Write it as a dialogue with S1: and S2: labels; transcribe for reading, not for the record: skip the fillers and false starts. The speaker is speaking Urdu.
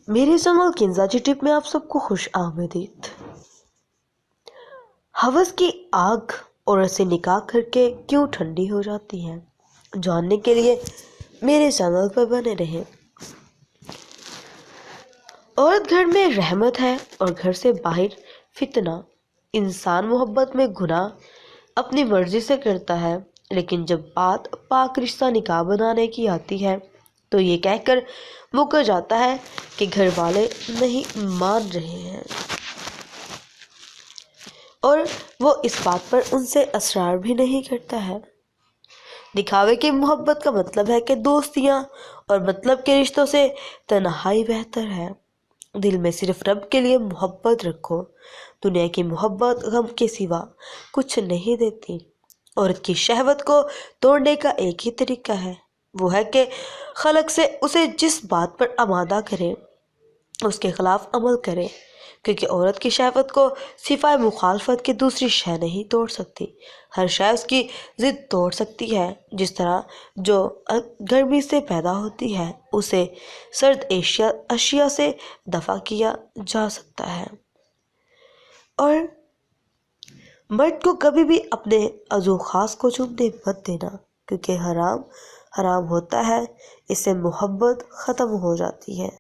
S1: میرے چینل کنزاجی ٹپ میں آپ سب کو خوش آمدید۔ ہوس کی آگ عورت سے نکاح کر کے کیوں ٹھنڈی ہو جاتی ہے، جاننے کے لیے میرے چینل پر بنے رہیں۔ عورت گھر میں رحمت ہے اور گھر سے باہر فتنہ۔ انسان محبت میں گناہ اپنی مرضی سے کرتا ہے، لیکن جب بات پاک رشتہ نکاح بنانے کی آتی ہے تو یہ کہہ کر مکر جاتا ہے کہ گھر والے نہیں مان رہے ہیں، اور وہ اس بات پر ان سے اصرار بھی نہیں کرتا ہے۔ دکھاوے کی محبت کا مطلب ہے کہ دوستیاں اور مطلب کے رشتوں سے تنہائی بہتر ہے۔ دل میں صرف رب کے لیے محبت رکھو۔ دنیا کی محبت غم کے سوا کچھ نہیں دیتی۔ عورت کی شہوت کو توڑنے کا ایک ہی طریقہ ہے، وہ ہے کہ خالق سے اسے جس بات پر آمادہ کرے اس کے خلاف عمل کرے، کیونکہ عورت کی شہوت کو سوائے مخالفت کے دوسری شے نہیں توڑ سکتی۔ ہر شے اس کی ضد توڑ سکتی ہے۔ جس طرح جو گرمی سے پیدا ہوتی ہے اسے سرد اشیاء سے دفع کیا جا سکتا ہے۔ اور مرد کو کبھی بھی اپنے عضو خاص کو چومنے مت دینا، کیونکہ حرام ہوتا ہے، اس سے محبت ختم ہو جاتی ہے۔